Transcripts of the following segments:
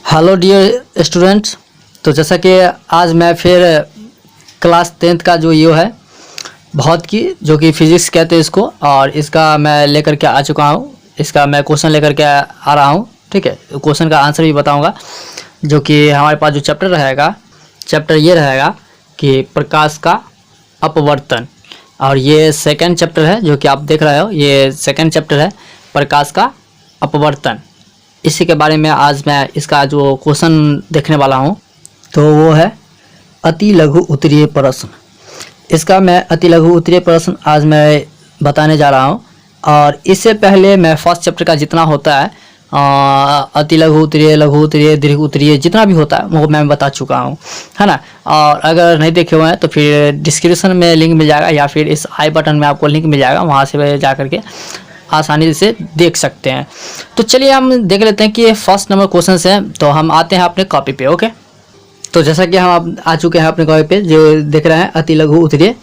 Hello dear students. तो जैसा कि आज मैं फिर क्लास 10th का जो ये है बहुत की जो कि फिजिक्स कहते हैं इसको, और इसका मैं लेकर के आ चुका हूँ। इसका मैं क्वेश्चन लेकर के आ रहा हूँ। ठीक है, क्वेश्चन का आंसर भी बताऊँगा। जो कि हमारे पास जो चैप्टर रहेगा, चैप्टर ये रहेगा कि प्रकाश का अपवर्तन, और ये सेकंड चैप्टर है जो कि आप देख रहे हो। ये सेकंड चैप्टर है, प्रकाश का अपवर्तन। इसी के बारे में आज मैं इसका जो क्वेश्चन देखने वाला हूँ तो वो है अति लघु उत्तरीय प्रश्न। इसका मैं अति लघु उत्तरीय प्रश्न आज मैं बताने जा रहा हूँ। और इससे पहले मैं फर्स्ट चैप्टर का जितना होता है अति लघु उत्तरीय दीर्घ उत्तरीय जितना भी होता है वो मैं बता चुका हूँ, है ना। और अगर नहीं देखे हुए हैं तो फिर डिस्क्रिप्शन में लिंक मिल जाएगा, या फिर इस आई बटन में आपको लिंक मिल जाएगा, वहाँ से जा करके आसानी से देख सकते हैं। तो चलिए हम देख लेते हैं कि ये फर्स्ट नंबर क्वेश्चन है। तो हम आते हैं अपने कॉपी पे। ओके, तो जैसा कि हम आ चुके हैं अपने कॉपी पे, जो देख रहे हैं अति लघु उत्तरीय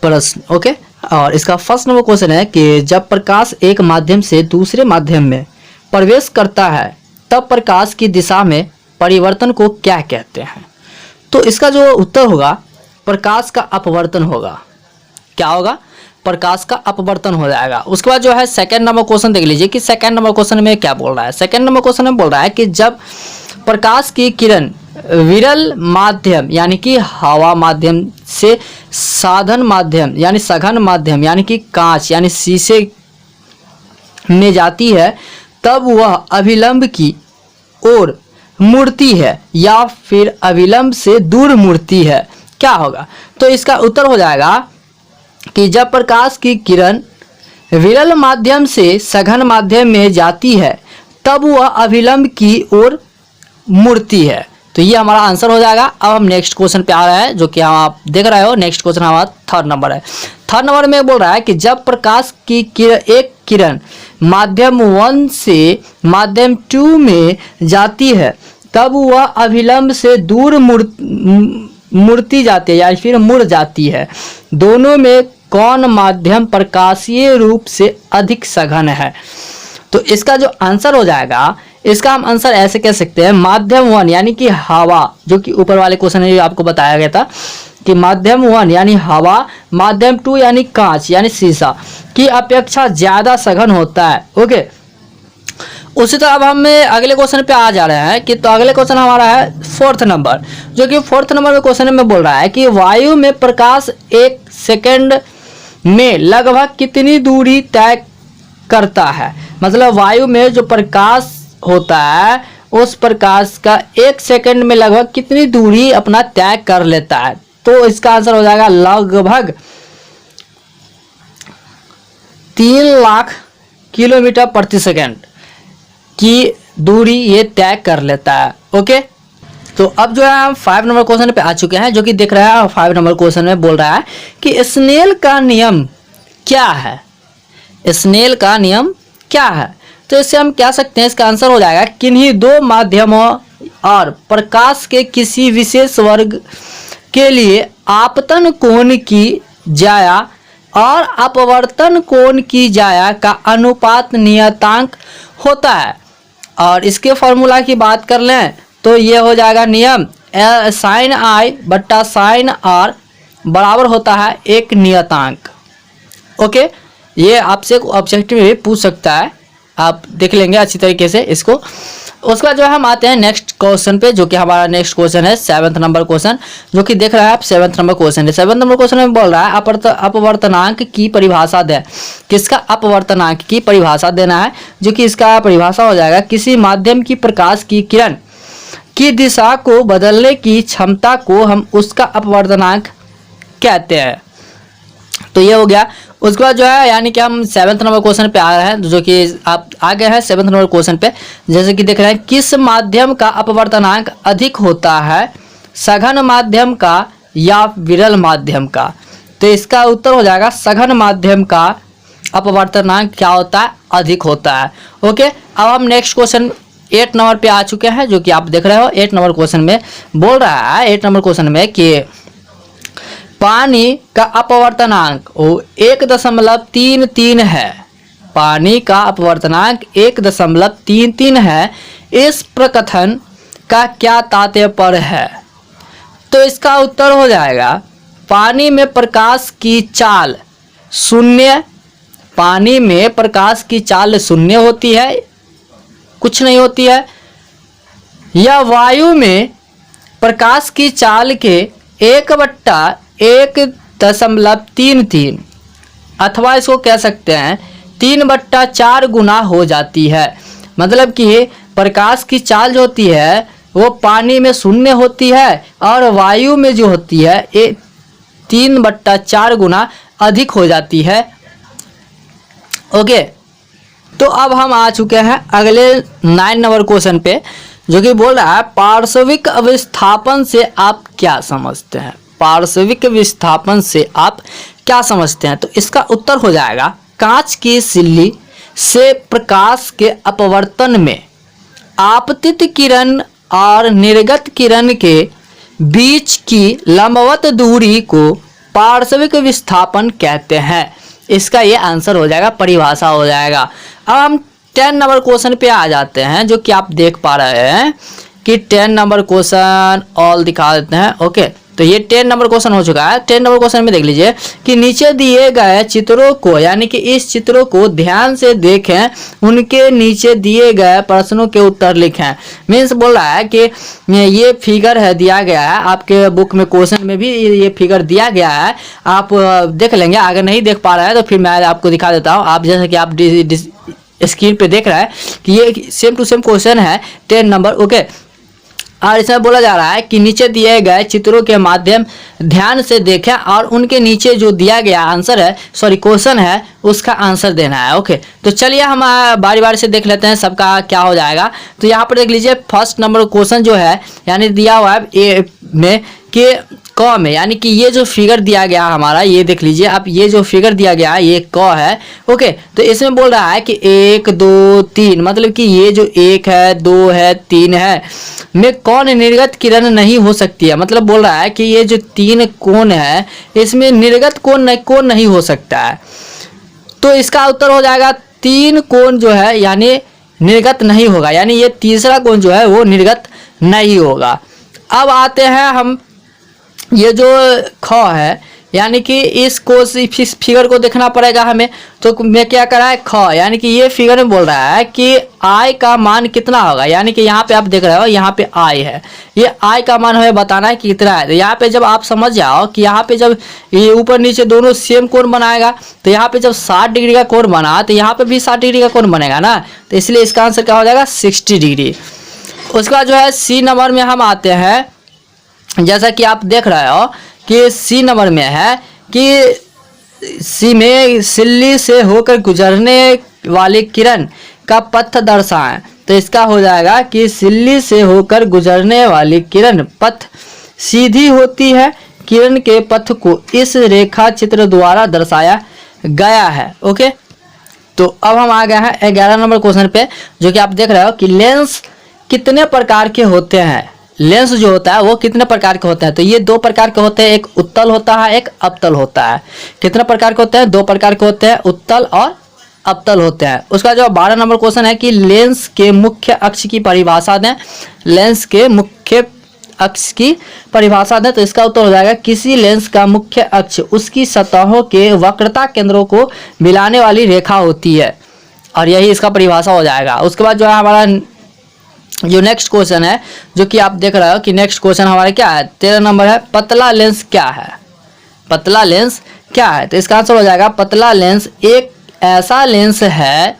प्रश्न। ओके, और इसका फर्स्ट नंबर क्वेश्चन है कि जब प्रकाश एक माध्यम से दूसरे माध्यम में प्रवेश करता है तब प्रकाश की दिशा में परिवर्तन को क्या कहते हैं। तो इसका जो उत्तर होगा प्रकाश का अपवर्तन होगा। क्या होगा? प्रकाश का अपवर्तन हो जाएगा। उसके बाद जो है सेकंड नंबर क्वेश्चन देख लीजिए कि सेकंड नंबर क्वेश्चन में क्या बोल रहा है। सेकंड नंबर क्वेश्चन में बोल रहा है कि जब प्रकाश की किरण विरल माध्यम यानी कि हवा माध्यम से साधन माध्यम यानी सघन माध्यम यानी कि कांच यानी शीशे में जाती है तब वह अभिलंब की ओर मुड़ती है या फिर अभिलंब से दूर मुड़ती है। क्या होगा? तो इसका उत्तर हो जाएगा कि जब प्रकाश की किरण विरल माध्यम से सघन माध्यम में जाती है तब वह अभिलंब की ओर मुड़ती है। तो ये हमारा आंसर हो जाएगा। अब हम नेक्स्ट क्वेश्चन पे आ रहे हैं, जो कि हम आप देख रहे हो। नेक्स्ट क्वेश्चन हमारा थर्ड नंबर है। थर्ड नंबर में बोल रहा है कि जब प्रकाश की एक किरण माध्यम 1 से माध्यम 2 में जाती है तब वह अभिलंब से दूर मुड़ती जाती है या फिर मुड़ जाती है। दोनों में कौन माध्यम प्रकाशीय रूप से अधिक सघन है? तो इसका जो आंसर हो जाएगा, इसका हम आंसर ऐसे कह सकते हैं माध्यम 1 यानी कि हवा, जो कि ऊपर वाले क्वेश्चन में आपको बताया गया था कि माध्यम 1 यानी हवा, माध्यम 2 यानी कांच यानी शीशा की अपेक्षा ज्यादा सघन होता है। ओके, उसी तरह अब हम अगले क्वेश्चन पे आ जा रहे हैं कि तो अगले क्वेश्चन हमारा है फोर्थ नंबर, जो कि फोर्थ नंबर में क्वेश्चन में बोल रहा है कि वायु में प्रकाश 1 सेकंड में लगभग कितनी दूरी तय करता है। मतलब वायु में जो प्रकाश होता है उस प्रकाश का 1 सेकंड में लगभग कितनी दूरी अपना तय कर लेता है। तो इसका आंसर हो जाएगा लगभग 3 लाख किलोमीटर प्रति सेकंड की दूरी ये तय कर लेता है। ओके, तो अब जो है हम 5 नंबर क्वेश्चन पे आ चुके हैं, जो कि देख रहे हैं 5 नंबर क्वेश्चन में बोल रहा है कि स्नेल का नियम क्या है। स्नेल का नियम क्या है? तो इससे हम कह सकते हैं, इसका आंसर हो जाएगा किन्हीं दो माध्यमों और प्रकाश के किसी विशेष वर्ग के लिए आपतन कोण की जाया और अपवर्तन कोण की जाया का अनुपात नियतांक होता है। और इसके फॉर्मूला की बात कर लें तो ये हो जाएगा नियम साइन आई बट्टा साइन आर बराबर होता है एक नियतांक। ओके, ये आपसे ऑब्जेक्टिव में भी पूछ सकता है, आप देख लेंगे अच्छी तरीके से इसको। उसके बाद जो है हम आते हैं नेक्स्ट क्वेश्चन पे, जो कि हमारा नेक्स्ट क्वेश्चन है 7th नंबर क्वेश्चन, जो कि देख रहा है आप 7th नंबर क्वेश्चन है। 7th नंबर क्वेश्चन में बोल रहा है अपवर्तनांक की परिभाषा दे। किसका अपवर्तनांक की परिभाषा देना है, जो कि इसका परिभाषा हो जाएगा किसी माध्यम की प्रकाश की किरण की दिशा को बदलने की क्षमता को हम उसका अपवर्तनांक कहते हैं। तो ये हो गया। उसके बाद जो है यानी कि हम 7th नंबर क्वेश्चन पे आ रहे हैं, जो कि आप आ गए हैं 7th नंबर क्वेश्चन पे। जैसे कि देख रहे हैं किस माध्यम का अपवर्तनांक अधिक होता है, सघन माध्यम का या विरल माध्यम का। तो इसका उत्तर हो जाएगा सघन माध्यम का अपवर्तनांक क्या होता है, अधिक होता है। ओके, अब हम नेक्स्ट क्वेश्चन 8 नंबर पे आ चुके हैं, जो कि आप देख रहे हो 8 नंबर क्वेश्चन में बोल रहा है 8 नंबर क्वेश्चन में कि पानी का अपवर्तनांक 1.33 है। पानी का अपवर्तनांक 1.33 है। इस प्रकथन का क्या तात्पर्य है? तो इसका उत्तर हो जाएगा पानी में प्रकाश की चाल शून्य। पानी में प्रकाश की चाल शून्य होती है, कुछ नहीं होती है। या वायु में प्रकाश की चाल के 1/1.33 अथवा इसको कह सकते हैं 3/4 गुना हो जाती है। मतलब कि प्रकाश की चाल जो होती है वो पानी में शून्य होती है और वायु में जो होती है ये 3/4 गुना अधिक हो जाती है। ओके, तो अब हम आ चुके हैं अगले 9 नंबर क्वेश्चन पे, जो कि बोल रहा है पार्श्विक विस्थापन से आप क्या समझते हैं? पार्श्विक विस्थापन से आप क्या समझते हैं? तो इसका उत्तर हो जाएगा कांच की सिल्ली से प्रकाश के अपवर्तन में आपतित किरण और निर्गत किरण के बीच की लंबवत दूरी को पार्श्विक विस्थापन कहते हैं। इसका ये आंसर हो जाएगा, परिभाषा हो जाएगा। अब हम 10 नंबर क्वेश्चन पे आ जाते हैं, जो कि आप देख पा रहे हैं कि 10 नंबर क्वेश्चन ऑल दिखा देते हैं। ओके, तो ये 10 नंबर क्वेश्चन हो चुका है। 10 नंबर क्वेश्चन में देख लीजिए कि नीचे दिए गए चित्रों को, यानी कि इस चित्रों को ध्यान से देखें, उनके नीचे दिए गए प्रश्नों के उत्तर लिखें। मीन्स बोल रहा है कि ये फिगर है दिया गया है आपके बुक में, क्वेश्चन में भी ये फिगर दिया गया है, आप देख लेंगे। अगर नहीं देख पा रहा है तो फिर मैं आपको दिखा देता हूँ। आप जैसे कि आप स्क्रीन पे देख रहा है कि ये सेम टू सेम क्वेश्चन है 10 नंबर। ओके, और इसमें बोला जा रहा है कि नीचे दिए गए चित्रों के माध्यम ध्यान से देखें और उनके नीचे जो दिया गया आंसर है, सॉरी क्वेश्चन है, उसका आंसर देना है। ओके, तो चलिए हम बारी बारी से देख लेते हैं सबका क्या हो जाएगा। तो यहाँ पर देख लीजिए फर्स्ट नंबर क्वेश्चन जो है, यानी दिया हुआ है ए में कि क में, यानी कि ये जो फिगर दिया गया हमारा, ये देख लीजिए आप, ये जो फिगर दिया गया है ये क है। ओके, तो इसमें बोल रहा है कि 1 2 3, मतलब कि ये जो 1 है 2 है 3 है में कौन निर्गत किरण नहीं हो सकती है। मतलब बोल रहा है कि ये जो 3 कोण है इसमें निर्गत कोण नहीं हो सकता है। तो इसका उत्तर हो जाएगा 3 कोण जो है यानी निर्गत नहीं होगा, यानी ये तीसरा कोण जो है वो निर्गत नहीं होगा। अब आते हैं हम, ये जो ख है, यानी कि इस फिगर को देखना पड़ेगा हमें। तो मैं क्या करा है ख, यानी कि ये फिगर में बोल रहा है कि आई का मान कितना होगा, यानी कि यहाँ पे आप देख रहे हो यहाँ पे आई है, ये आई का मान हमें बताना है कि कितना है। तो यहाँ पे जब आप समझ जाओ कि यहाँ पे जब ये ऊपर नीचे दोनों सेम कोण बनाएगा, तो यहाँ पे जब 60 डिग्री का कोण बना तो यहाँ पे भी 60 डिग्री का कोण बनेगा ना, तो इसलिए इसका आंसर क्या हो जाएगा 60 डिग्री। उसके बाद जो है सी नंबर में हम आते हैं, जैसा कि आप देख रहे हो कि सी नंबर में है कि सी में सिल्ली से होकर गुजरने वाली किरण का पथ दर्शाएं। तो इसका हो जाएगा कि सिल्ली से होकर गुजरने वाली किरण पथ सीधी होती है, किरण के पथ को इस रेखा चित्र द्वारा दर्शाया गया है। ओके, तो अब हम आ गए हैं 11 नंबर क्वेश्चन पे, जो कि आप देख रहे हो कि लेंस कितने प्रकार के होते हैं। लेंस जो होता है वो कितने प्रकार के होते हैं? तो ये 2 प्रकार के होते हैं, एक उत्तल होता है, एक अवतल होता है। कितने प्रकार के होते हैं? 2 प्रकार के होते हैं, उत्तल और अवतल होते हैं। उसका जो 12 नंबर क्वेश्चन है कि लेंस के मुख्य अक्ष की परिभाषा दें। लेंस के मुख्य अक्ष की परिभाषा दें, तो इसका उत्तर हो जाएगा किसी लेंस का मुख्य अक्ष उसकी सतहों के वक्रता केंद्रों को मिलाने वाली रेखा होती है, और यही इसका परिभाषा हो जाएगा। उसके बाद जो है हमारा जो नेक्स्ट क्वेश्चन है, जो कि आप देख रहे हो कि नेक्स्ट क्वेश्चन हमारा क्या है, 13 नंबर है, पतला लेंस क्या है? पतला लेंस क्या है? तो इसका आंसर हो जाएगा पतला लेंस एक ऐसा लेंस है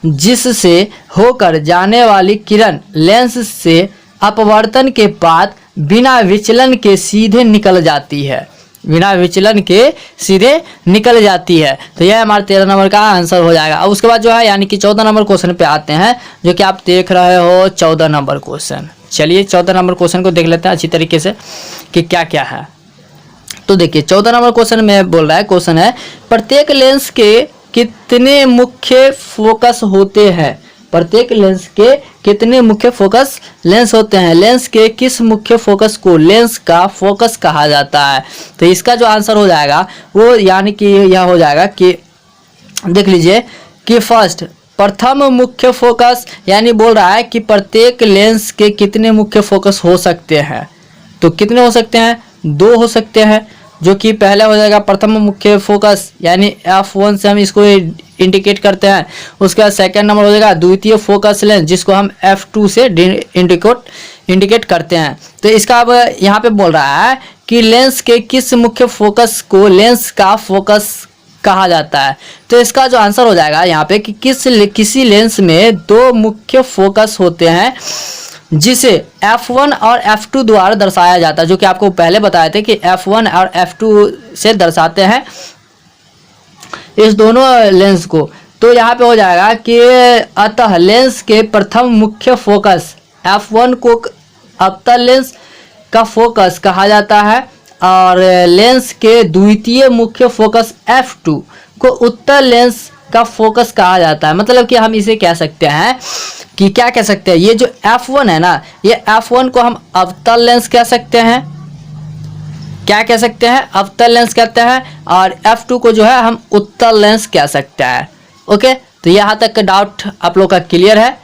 जिससे होकर जाने वाली किरण लेंस से अपवर्तन के बाद बिना विचलन के सीधे निकल जाती है, बिना विचलन के सीधे निकल जाती है। तो यह हमारा 13 नंबर का आंसर हो जाएगा। अब उसके बाद जो है यानी कि 14 नंबर क्वेश्चन पे आते हैं, जो कि आप देख रहे हो 14 नंबर क्वेश्चन। चलिए 14 नंबर क्वेश्चन को देख लेते हैं अच्छी तरीके से कि क्या क्या है। तो देखिए 14 नंबर क्वेश्चन में बोल रहा है, क्वेश्चन है प्रत्येक लेंस के कितने मुख्य फोकस होते हैं? प्रत्येक लेंस के कितने मुख्य फोकस लेंस होते हैं? लेंस के किस मुख्य फोकस को लेंस का फोकस कहा जाता है? तो इसका जो आंसर हो जाएगा वो यानी कि यह हो जाएगा कि देख लीजिए कि फर्स्ट प्रथम मुख्य फोकस, यानी बोल रहा है कि प्रत्येक लेंस के कितने मुख्य फोकस हो सकते हैं। तो कितने हो सकते हैं, 2 हो सकते हैं, जो कि पहले हो जाएगा प्रथम मुख्य फोकस, यानी F1 से हम इसको इंडिकेट करते हैं। उसके बाद सेकंड नंबर हो जाएगा द्वितीय फोकस लेंस, जिसको हम F2 से इंडिकेट करते हैं। तो इसका अब यहाँ पे बोल रहा है कि लेंस के किस मुख्य फोकस को लेंस का फोकस कहा जाता है। तो इसका जो आंसर हो जाएगा यहाँ पे कि किसी लेंस में 2 मुख्य फोकस होते हैं, जिसे F1 और F2 द्वारा दर्शाया जाता है, जो कि आपको पहले बताए थे कि F1 और F2 से दर्शाते हैं इस दोनों लेंस को। तो यहाँ पे हो जाएगा कि अतः लेंस के प्रथम मुख्य फोकस F1 को अवतल लेंस का फोकस कहा जाता है, और लेंस के द्वितीय मुख्य फोकस F2 को उत्तल लेंस का फोकस कहा जाता है। मतलब कि हम इसे कह सकते हैं कि क्या कह सकते हैं, ये जो F1 है ना, ये F1 को हम अवतल लेंस कह सकते हैं। क्या कह सकते हैं, अवतल लेंस कहते हैं, और F2 को जो है हम उत्तल लेंस कह सकते हैं। ओके, तो यहाँ तक का डाउट आप लोग का क्लियर है,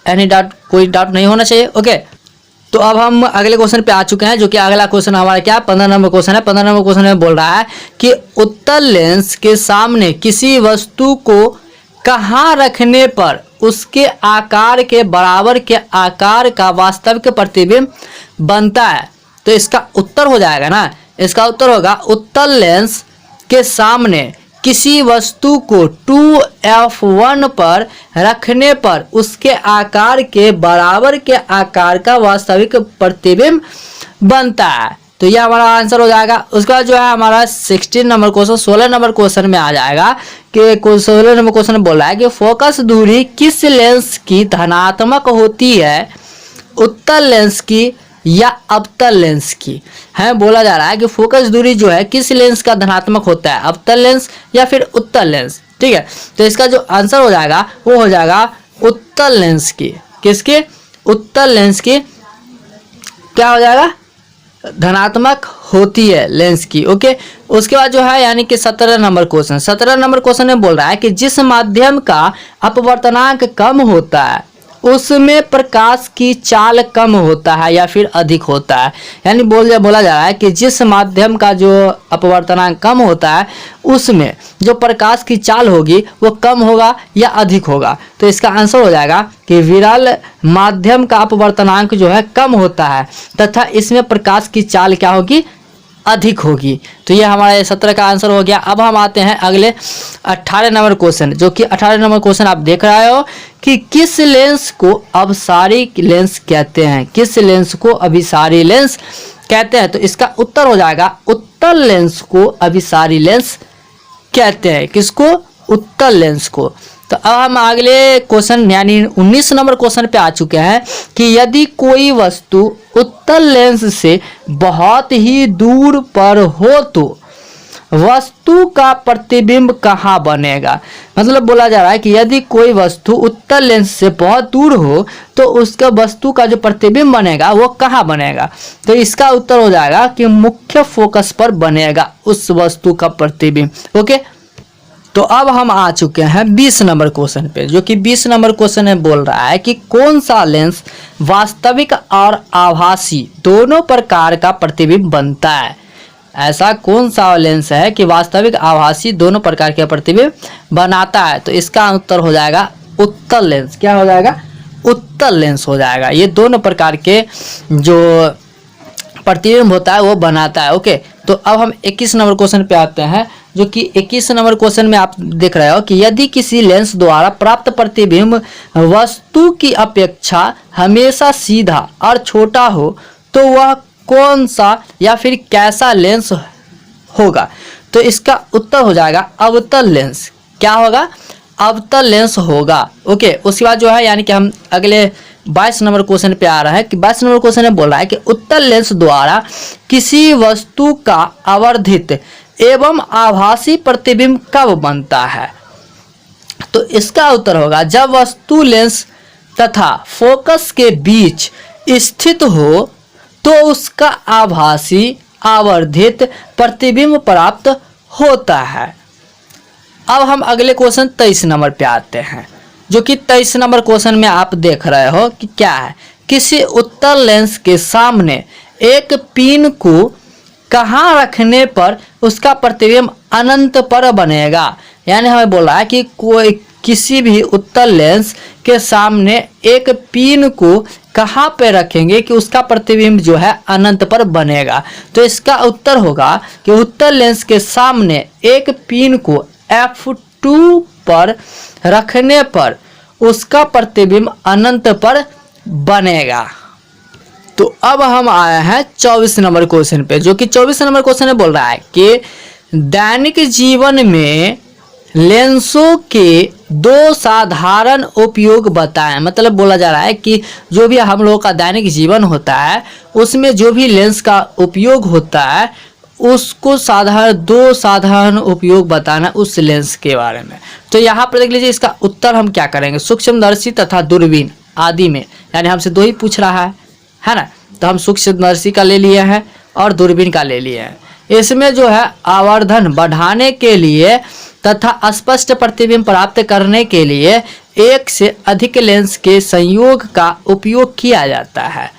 एनी डाउट, कोई डाउट नहीं होना चाहिए। ओके, तो अब हम अगले क्वेश्चन पे आ चुके हैं, जो कि अगला क्वेश्चन हमारा क्या 15 नंबर क्वेश्चन है। 15 नंबर क्वेश्चन में बोल रहा है कि उत्तल लेंस के सामने किसी वस्तु को कहाँ रखने पर उसके आकार के बराबर के आकार का वास्तविक प्रतिबिंब बनता है। तो इसका उत्तर हो जाएगा ना, इसका उत्तर होगा उत्तल लेंस के सामने किसी वस्तु को 2F1 पर रखने पर उसके आकार के बराबर के आकार का वास्तविक प्रतिबिंब बनता है। तो यह हमारा आंसर हो जाएगा। उसके बाद जो है हमारा 16 नंबर क्वेश्चन 16 नंबर क्वेश्चन में आ जाएगा कि 16 नंबर क्वेश्चन बोल रहा है कि फोकस दूरी किस लेंस की धनात्मक होती है, उत्तल लेंस की या अवतल लेंस की। है बोला जा रहा है कि फोकस दूरी जो है किस लेंस का धनात्मक होता है, अवतल लेंस या फिर उत्तल लेंस। ठीक है, तो इसका जो आंसर हो जाएगा वो हो जाएगा उत्तल लेंस की। किसकी, उत्तल लेंस की क्या हो जाएगा, धनात्मक होती है लेंस की। ओके, उसके बाद जो है यानी कि 17 नंबर क्वेश्चन 17 नंबर क्वेश्चन में बोल रहा है कि जिस माध्यम का अपवर्तनांक कम होता है उसमें प्रकाश की चाल कम होता है या फिर अधिक होता है। यानी बोला जा रहा है कि जिस माध्यम का जो अपवर्तनांक कम होता है उसमें जो प्रकाश की चाल होगी वो कम होगा या अधिक होगा। तो इसका आंसर हो जाएगा कि विरल माध्यम का अपवर्तनांक जो है कम होता है तथा इसमें प्रकाश की चाल क्या होगी, अधिक होगी। तो ये हमारा 17 का आंसर हो गया। अब हम आते हैं अगले 18 नंबर क्वेश्चन, जो कि 18 नंबर क्वेश्चन आप देख रहे हो कि किस लेंस को अभिसारी लेंस कहते हैं, किस लेंस को अभिसारी लेंस कहते हैं। तो इसका उत्तर हो जाएगा उत्तल लेंस को अभिसारी लेंस कहते हैं। किसको, उत्तल लेंस को। तो अब हम अगले क्वेश्चन यानी 19 नंबर क्वेश्चन पे आ चुके हैं कि यदि कोई वस्तु उत्तल लेंस से बहुत ही दूर पर हो तो वस्तु का प्रतिबिंब कहाँ बनेगा। मतलब बोला जा रहा है कि यदि कोई वस्तु उत्तल लेंस से बहुत दूर हो तो उसका वस्तु का जो प्रतिबिंब बनेगा वो कहाँ बनेगा। तो इसका उत्तर हो जाएगा कि मुख्य फोकस पर बनेगा उस वस्तु का प्रतिबिंब। ओके, तो अब हम आ चुके हैं 20 नंबर क्वेश्चन पे, जो कि 20 नंबर क्वेश्चन में बोल रहा है कि कौन सा लेंस वास्तविक और आभासी दोनों प्रकार का प्रतिबिंब बनता है। ऐसा कौन सा लेंस है कि वास्तविक आभासी दोनों प्रकार के प्रतिबिंब बनाता है। तो इसका उत्तर हो जाएगा उत्तल लेंस। क्या हो जाएगा, उत्तल लेंस हो जाएगा। ये दोनों प्रकार के जो प्रतिबिंब होता है वो बनाता है। ओके, तो अब हम 21 नंबर क्वेश्चन पे आते हैं, जो कि 21 नंबर क्वेश्चन में आप देख रहे हो कि यदि किसी लेंस द्वारा प्राप्त प्रतिबिंब वस्तु की अपेक्षा हमेशा सीधा और छोटा हो तो वह कौन सा या फिर कैसा लेंस होगा। तो इसका उत्तर हो जाएगा अवतल लेंस। क्या होगा, अवतल लेंस होगा। ओके, उसके बाद जो है यानी कि हम अगले 22 नंबर क्वेश्चन पे आ रहा है कि 22 नंबर क्वेश्चन में बोल रहा है कि उत्तल लेंस द्वारा किसी वस्तु का आवर्धित एवं आभासी प्रतिबिंब कब बनता है। तो इसका उत्तर होगा जब वस्तु लेंस तथा फोकस के बीच स्थित हो तो उसका आभासी आवर्धित प्रतिबिंब प्राप्त होता है। अब हम अगले क्वेश्चन 23 नंबर पे आते हैं। जो कि 23 नंबर क्वेश्चन में आप देख रहे हो कि क्या है, किसी उत्तल लेंस के सामने एक पिन को कहाँ रखने पर उसका प्रतिबिंब अनंत पर बनेगा। यानी हमें बोला है कि कोई किसी भी उत्तल लेंस के सामने एक पिन को कहाँ पे रखेंगे कि उसका प्रतिबिंब जो है अनंत पर बनेगा। तो इसका उत्तर होगा कि उत्तल लेंस के सामने एक पिन को F2 पर रखने पर उसका प्रतिबिंब अनंत पर बनेगा। तो अब हम आए हैं 24 नंबर क्वेश्चन पे, जो कि 24 नंबर क्वेश्चन में बोल रहा है कि दैनिक जीवन में लेंसों के दो साधारण उपयोग बताएं। मतलब बोला जा रहा है कि जो भी हम लोगों का दैनिक जीवन होता है उसमें जो भी लेंस का उपयोग होता है उसको दो साधारण उपयोग बताना उस लेंस के बारे में। तो यहाँ पर देख लीजिए, इसका उत्तर हम क्या करेंगे, सूक्ष्मदर्शी तथा दूरबीन आदि में, यानी हमसे दो ही पूछ रहा है ना। तो हम सूक्ष्मदर्शी का ले लिए हैं और दूरबीन का ले लिए हैं। इसमें जो है आवर्धन बढ़ाने के लिए तथा स्पष्ट प्रतिबिंब प्राप्त करने के लिए एक से अधिक लेंस के संयोग का उपयोग किया जाता है।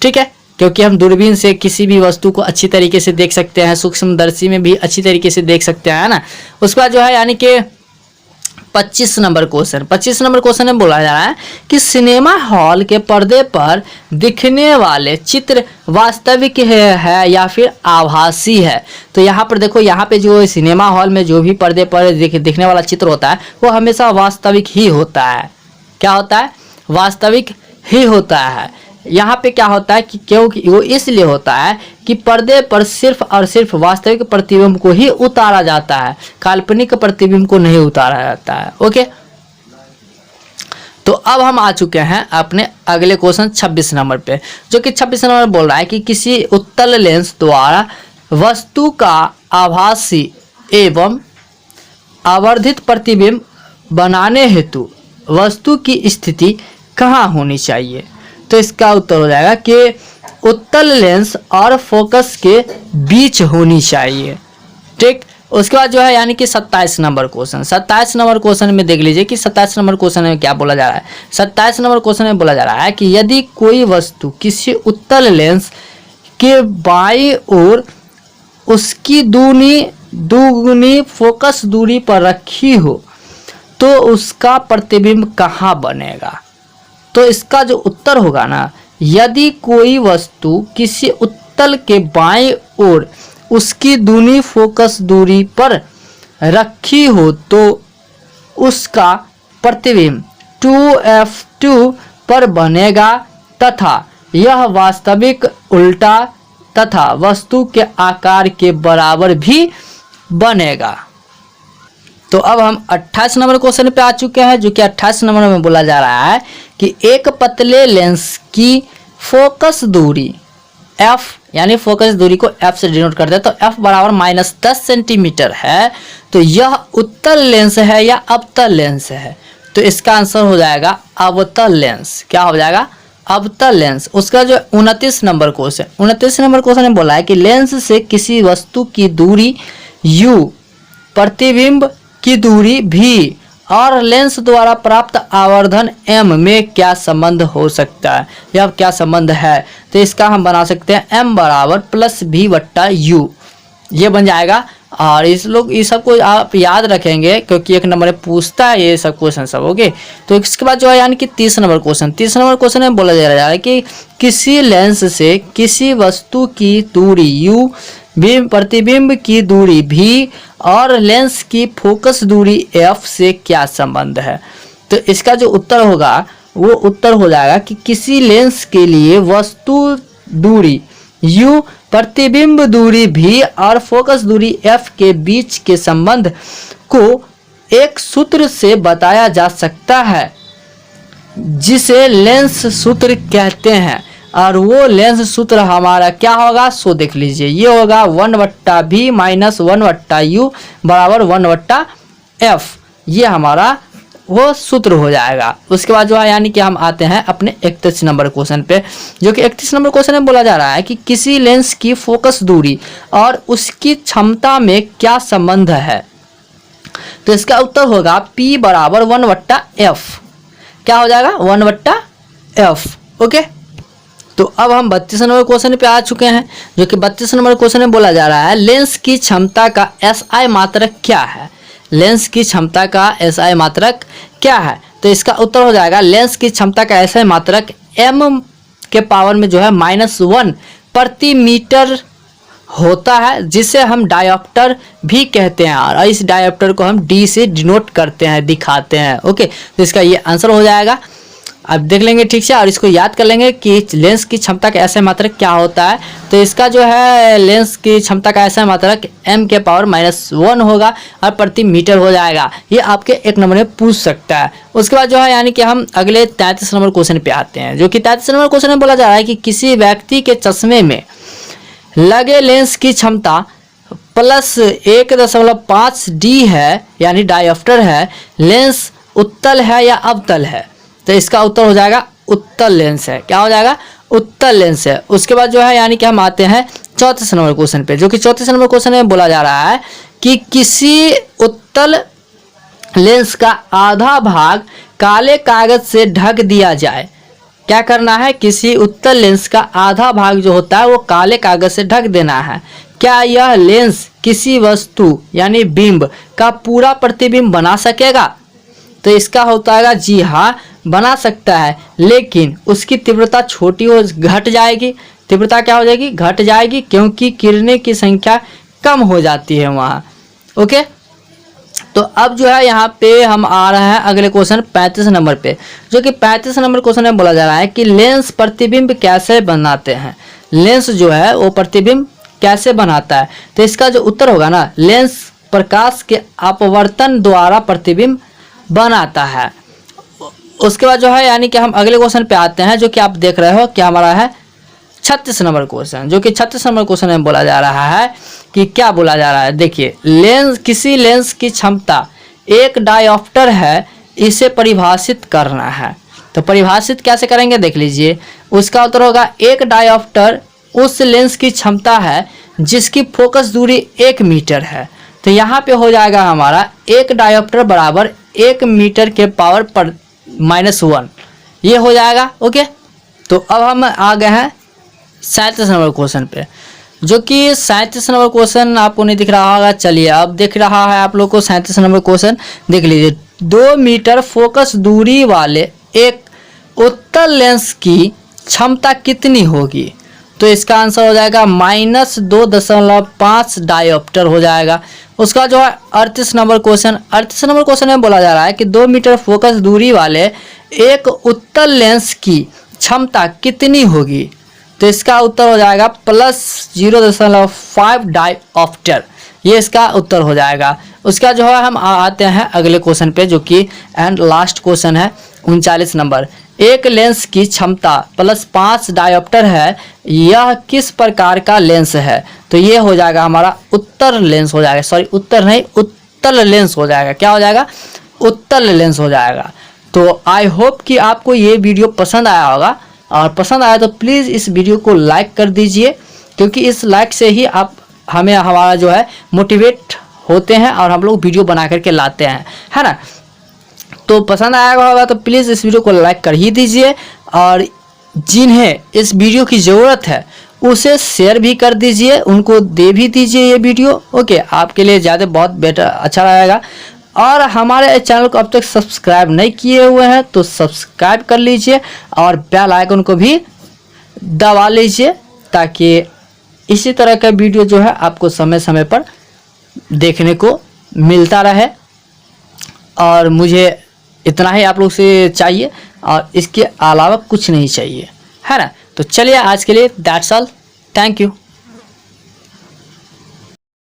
ठीक है, क्योंकि हम दूरबीन से किसी भी वस्तु को अच्छी तरीके से देख सकते हैं, सूक्ष्मदर्शी में भी अच्छी तरीके से देख सकते हैं ना। उसके बाद जो है यानी कि 25 नंबर क्वेश्चन में बोला जा रहा है कि सिनेमा हॉल के पर्दे पर दिखने वाले चित्र वास्तविक है या फिर आभासी है। तो यहाँ पर देखो, यहाँ पे जो सिनेमा हॉल में जो भी पर्दे पर दिखने वाला चित्र होता है वो हमेशा वास्तविक ही होता है। क्या होता है, वास्तविक ही होता है। यहाँ पे क्या होता है कि क्योंकि वो इसलिए होता है कि पर्दे पर सिर्फ और सिर्फ वास्तविक प्रतिबिंब को ही उतारा जाता है, काल्पनिक प्रतिबिंब को नहीं उतारा जाता है। ओके, तो अब हम आ चुके हैं अपने अगले क्वेश्चन 26 नंबर पे, जो कि 26 नंबर बोल रहा है कि किसी उत्तल लेंस द्वारा वस्तु का आभासी एवं आवर्धित प्रतिबिंब बनाने हेतु वस्तु की स्थिति कहाँ होनी चाहिए। तो इसका उत्तर हो जाएगा कि उत्तल लेंस और फोकस के बीच होनी चाहिए। ठीक, उसके बाद जो है यानी कि 27 नंबर क्वेश्चन में देख लीजिए कि 27 नंबर क्वेश्चन में क्या बोला जा रहा है। 27 नंबर क्वेश्चन में बोला जा रहा है कि यदि कोई वस्तु किसी उत्तल लेंस के बाईं ओर उसकी दुगुनी फोकस दूरी पर रखी हो तो उसका प्रतिबिंब कहाँ बनेगा। तो इसका जो उत्तर होगा ना, यदि कोई वस्तु किसी उत्तल के बाईं ओर उसकी दूनी फोकस दूरी पर रखी हो तो उसका प्रतिबिंब 2F2 पर बनेगा तथा यह वास्तविक उल्टा तथा वस्तु के आकार के बराबर भी बनेगा। तो अब हम 28 नंबर क्वेश्चन पे आ चुके हैं, जो कि 28 नंबर में बोला जा रहा है कि एक पतले लेंस की फोकस दूरी f, यानी फोकस दूरी को f से डिनोट करते हैं, तो f बराबर -10 सेंटीमीटर है। तो यह उत्तल लेंस है या अवतल लेंस है। तो इसका आंसर हो जाएगा अवतल लेंस। क्या हो जाएगा, अवतल लेंस। उसका जो 29 नंबर क्वेश्चन में बोला है कि लेंस से किसी वस्तु की दूरी u, प्रतिबिंब की दूरी v और लेंस द्वारा प्राप्त आवर्धन m में क्या संबंध हो सकता है या क्या संबंध है। तो इसका हम बना सकते हैं m बराबर +v/u, ये बन जाएगा। और इस सबको आप याद रखेंगे क्योंकि एक नंबर में पूछता है ये सब क्वेश्चन सब। ओके, तो इसके बाद जो है यानी कि 30 नंबर क्वेश्चन में बोला जा रहा है कि किसी लेंस से किसी वस्तु की दूरी u, प्रतिबिंब की दूरी v और लेंस की फोकस दूरी f से क्या संबंध है। तो इसका जो उत्तर होगा वो उत्तर हो जाएगा कि किसी लेंस के लिए वस्तु दूरी u, प्रतिबिंब दूरी v और फोकस दूरी f के बीच के संबंध को एक सूत्र से बताया जा सकता है जिसे लेंस सूत्र कहते हैं। और वो लेंस सूत्र हमारा क्या होगा, सो देख लीजिए, ये होगा 1/v - 1/u बराबर 1/f। ये हमारा वो सूत्र हो जाएगा। उसके बाद जो है यानी कि हम आते हैं अपने 31 नंबर क्वेश्चन पे, जो कि 31 नंबर क्वेश्चन में बोला जा रहा है कि किसी लेंस की फोकस दूरी और उसकी क्षमता में क्या संबंध है। तो इसका उत्तर होगा P बराबर 1/F। क्या हो जाएगा 1/F। ओके, तो अब हम 32 नंबर क्वेश्चन पे आ चुके हैं, जो कि 32 नंबर क्वेश्चन में बोला जा रहा है लेंस की क्षमता का SI मात्रक क्या है। लेंस की क्षमता का SI मात्रक क्या है, तो इसका उत्तर हो जाएगा लेंस की क्षमता का SI मात्रक m के पावर में जो है -1 प्रति मीटर होता है, जिसे हम डायोप्टर भी कहते हैं, और इस डायोप्टर को हम D से डिनोट करते हैं, दिखाते हैं। ओके, तो इसका ये आंसर हो जाएगा। अब देख लेंगे ठीक से और इसको याद कर लेंगे कि लेंस की क्षमता का SI मात्रक क्या होता है। तो इसका जो है लेंस की क्षमता का SI मात्रक m के पावर -1 होगा और प्रति मीटर हो जाएगा। ये आपके 1 नंबर में पूछ सकता है। उसके बाद जो है यानी कि हम अगले 33 नंबर क्वेश्चन पे आते हैं, जो कि 33 नंबर क्वेश्चन में बोला जा रहा है कि किसी व्यक्ति के चश्मे में लगे लेंस की क्षमता +1.5 D है, यानी डायोप्टर है। लेंस उत्तल है या अवतल है, तो इसका उत्तर हो जाएगा उत्तल लेंस है। क्या हो जाएगा उत्तल लेंस है। उसके बाद जो है यानी कि हम आते हैं 34 नंबर क्वेश्चन पे, जो कि 34 नंबर क्वेश्चन में बोला जा रहा है कि किसी उत्तल लेंस का आधा भाग काले कागज से ढक दिया जाए। क्या करना है, किसी उत्तल लेंस का आधा भाग जो होता है वो काले कागज से ढक देना है। क्या यह लेंस किसी वस्तु यानी बिंब का पूरा प्रतिबिंब बना सकेगा, तो इसका होता है जी हाँ बना सकता है, लेकिन उसकी तीव्रता छोटी हो घट जाएगी। तीव्रता क्या हो जाएगी, घट जाएगी, क्योंकि किरणें की संख्या कम हो जाती है वहाँ। ओके, तो अब जो है यहाँ पे हम आ रहे हैं अगले क्वेश्चन 35 नंबर पे, जो कि 35 नंबर क्वेश्चन में बोला जा रहा है कि लेंस प्रतिबिंब कैसे बनाते हैं। लेंस जो है वो प्रतिबिंब कैसे बनाता है, तो इसका जो उत्तर होगा ना, लेंस प्रकाश के अपवर्तन द्वारा प्रतिबिंब बनाता है। उसके बाद जो है यानी कि हम अगले क्वेश्चन पे आते हैं, जो कि आप देख रहे हो कि हमारा है 36 नंबर क्वेश्चन, जो कि 36 नंबर क्वेश्चन में बोला जा रहा है कि क्या बोला जा रहा है। देखिए, लेंस किसी लेंस की क्षमता एक डायोप्टर है, इसे परिभाषित करना है। तो परिभाषित कैसे करेंगे देख लीजिए। उसका उत्तर होगा एक डायोप्टर उस लेंस की क्षमता है जिसकी फोकस दूरी 1 मीटर है। तो यहाँ पे हो जाएगा हमारा एक डायोप्टर बराबर 1 मीटर के पावर पर -1, ये हो जाएगा। ओके, तो अब हम आ गए हैं 37 नंबर क्वेश्चन पे, जो कि 37 नंबर क्वेश्चन आपको नहीं दिख रहा होगा। चलिए अब दिख रहा है आप लोग को 37 नंबर क्वेश्चन, देख लीजिए। 2 मीटर फोकस दूरी वाले एक उत्तल लेंस की क्षमता कितनी होगी, तो इसका आंसर हो जाएगा -2.5 डायोप्टर हो जाएगा। उसका जो है 38 नंबर क्वेश्चन, 38 नंबर क्वेश्चन में बोला जा रहा है कि 2 मीटर फोकस दूरी वाले एक उत्तल लेंस की क्षमता कितनी होगी, तो इसका उत्तर हो जाएगा +0.5 डायोप्टर, ये इसका उत्तर हो जाएगा। उसका जो है हम आते हैं अगले क्वेश्चन पे, जो कि एंड लास्ट क्वेश्चन है 39 नंबर। एक लेंस की क्षमता +5 डायोप्टर है, यह किस प्रकार का लेंस है, तो ये हो जाएगा हमारा उत्तल लेंस हो जाएगा। सॉरी, उत्तर नहीं, उत्तल लेंस हो जाएगा। क्या हो जाएगा, उत्तल लेंस हो जाएगा। तो आई होप कि आपको ये वीडियो पसंद आया होगा, और पसंद आया तो प्लीज़ इस वीडियो को लाइक कर दीजिए, क्योंकि इस लाइक से ही आप हमारा जो है मोटिवेट होते हैं और हम लोग वीडियो बना करके लाते हैं, है ना। तो पसंद आया होगा तो प्लीज़ इस वीडियो को लाइक कर ही दीजिए, और जिन्हें इस वीडियो की ज़रूरत है उसे शेयर भी कर दीजिए, उनको दे भी दीजिए ये वीडियो। ओके, आपके लिए ज़्यादा बहुत बेटर अच्छा रहेगा। और हमारे चैनल को अब तक सब्सक्राइब नहीं किए हुए हैं तो सब्सक्राइब कर लीजिए, और बेल आइकन को भी दबा लीजिए, ताकि इसी तरह का वीडियो जो है आपको समय समय पर देखने को मिलता रहे। और मुझे इतना ही आप लोग से चाहिए, और इसके अलावा कुछ नहीं चाहिए, है ना। तो चलिए आज के लिए दैट्स ऑल, थैंक यू।